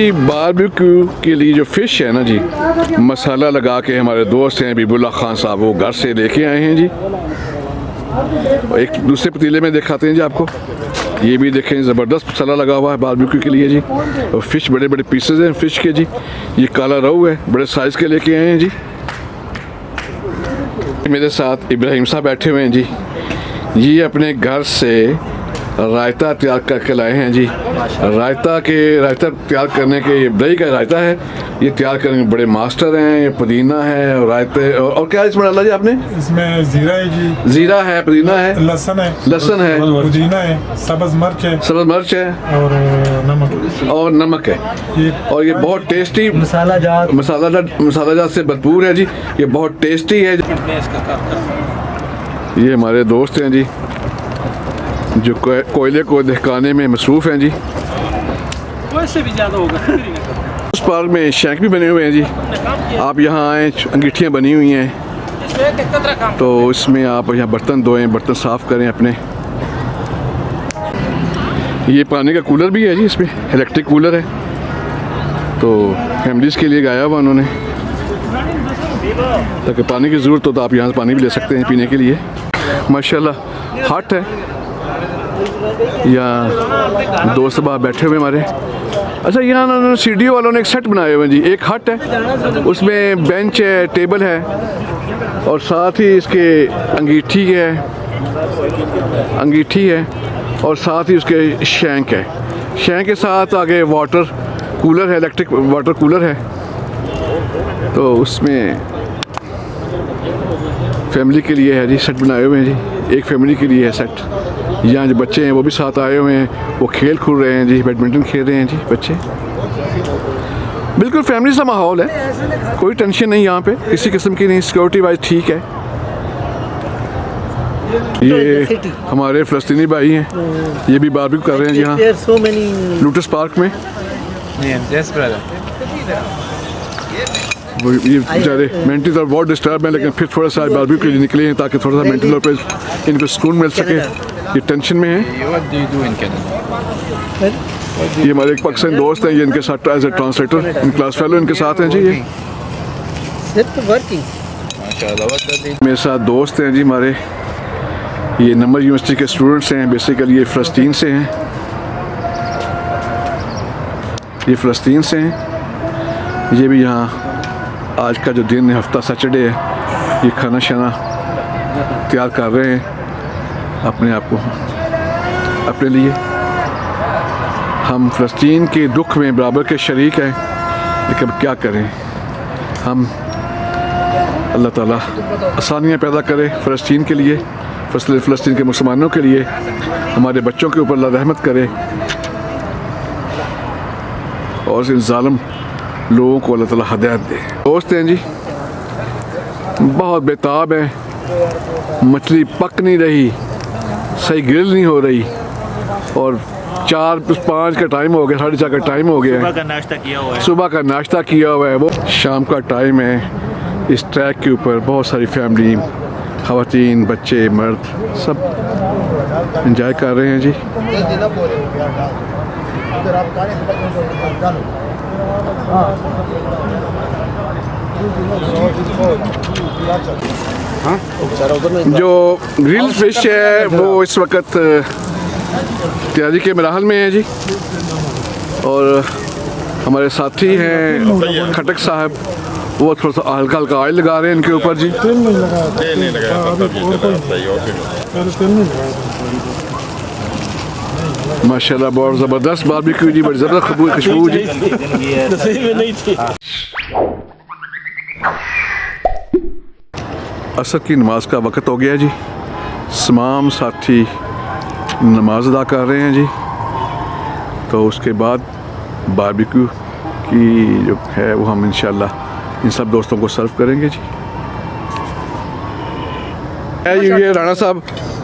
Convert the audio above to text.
Barbecue के लिए जो फ़िश है ना जी, मसाला लगा के हमारे दोस्त हैं बीबुल्ला खान साहब, वो घर से लेके आए हैं जी। एक दूसरे पतीले में दिखाते हैं जी आपको। ये भी देखें, ज़बरदस्त मसाला लगा हुआ है बारबेक्यू के लिए जी। और फ़िश बड़े बड़े पीसेस हैं फ़िश के जी। ये काला रोहू है, बड़े साइज़ के लेके आए हैं जी। मेरे साथ इब्राहिम साहब बैठे हुए हैं जी। ये अपने घर से रायता तैयार करके लाए हैं जी। रायता तैयार करने के, ये दही का रायता है, ये तैयार करने में बड़े मास्टर हैं। ये पुदीना है और रायते और क्या इसमें डाला जी आपने? इसमें जीरा है जी, जीरा है, पुदीना है, लहसुन है, पुदीना है, सब्ज़ मिर्च है और नमक है। और ये बहुत टेस्टी मसालाजात से भरपूर है जी। ये बहुत टेस्टी है। ये हमारे दोस्त हैं जी जो कोयले को दहकाने में मसरूफ़ हैं जी। वैसे भी ज़्यादा होगा। उस पार्क में शैंक भी बने हुए हैं जी। आप यहाँ आए, अंगीठियाँ बनी हुई हैं, तो इसमें आप यहाँ बर्तन धोएं, बर्तन साफ़ करें अपने। ये पानी का कूलर भी है जी, इसमें इलेक्ट्रिक कूलर है, तो फैमिलीज़ के लिए गाया हुआ उन्होंने, ताकि पानी की ज़रूरत हो तो आप यहाँ से पानी भी ले सकते हैं पीने के लिए। माशाल्लाह हट है, यहाँ दोस्त बाहर बैठे हुए हमारे। अच्छा, यहाँ उन्होंने सीढ़ियों वालों ने एक सेट बनाए हुए हैं जी। एक हट है, उसमें बेंच है, टेबल है, और साथ ही इसके अंगीठी है और साथ ही उसके शैंक है। शैंक के साथ आगे वाटर कूलर है, इलेक्ट्रिक वाटर कूलर है, तो उसमें फैमिली के लिए है जी, सेट बनाए हुए हैं जी। एक फैमिली के लिए है सेट। यहाँ जो बच्चे हैं वो भी साथ आए हुए हैं, वो खेल कूद रहे हैं जी, बैडमिंटन खेल रहे हैं जी बच्चे। बिल्कुल फैमिली सा माहौल है, कोई टेंशन नहीं यहाँ पे किसी किस्म की नहीं, सिक्योरिटी वाइज ठीक है। ये हमारे फ़लस्तीनी भाई हैं, ये भी बारबेक्यू कर रहे हैं जी यहाँ लूटस पार्क में। वो ये बेचारे मेंटली तौर बहुत डिस्टर्ब हैं, लेकिन फिर थोड़ा सा बारबेक्यू के लिए निकले हैं ताकि थोड़ा सा मेंटल तौर पर इनको सुकून मिल सके। ये टेंशन में हैं। ये हमारे एक पाकिस्तानी दोस्त हैं, ये इनके साथ एज ए ट्रांसलेटर, इन क्लास फेलो इनके साथ हैं जी। ये मेरे साथ दोस्त हैं जी हमारे, ये नंबर यूनिवर्सिटी के स्टूडेंट्स हैं। बेसिकली ये फ़लस्तीन से हैं, ये भी यहाँ आज का जो दिन है, हफ्ता सैटरडे है, ये खाना शाना तैयार कर रहे हैं अपने आप को, अपने लिए। हम फ़लस्तीन के दुख में बराबर के शरीक हैं, लेकिन अब क्या करें हम। अल्लाह ताला आसानियाँ पैदा करे फ़लस्तीन के लिए, फ़लस्तीन के मुसलमानों के लिए, हमारे बच्चों के ऊपर अल्लाह रहमत करे, और इन ज़ालिम लोगों को अल्लाह ताला हिदायत दे। दोस्त हैं जी, बहुत बेताब है, मछली पक नहीं रही, सही ग्रिल नहीं हो रही, और 4-5 का टाइम हो गया, 4:30 का टाइम हो गया है। सुबह का नाश्ता किया हुआ है। वो शाम का टाइम है। इस ट्रैक के ऊपर बहुत सारी फैमिली, ख़वातीन, बच्चे, मर्द सब एंजॉय कर रहे हैं जी। जो ग्रिल फिश है वो इस वक्त तैयारी के मराहल में है जी, और हमारे साथी हैं खटक साहब, वो थोड़ा सा हल्का हल्का ऑयल लगा रहे हैं इनके ऊपर जी। माशाल्लाह बहुत ज़बरदस्त बारबेक्यू जी, बड़ी ज़बरदस्त खुशबू जी। असर की नमाज का वक़्त हो गया जी। तमाम साथी नमाज अदा कर रहे हैं जी, तो उसके बाद बारबेक्यू की जो है वो हम इंशाल्लाह इन सब दोस्तों को सर्व करेंगे जी। ये राणा साहब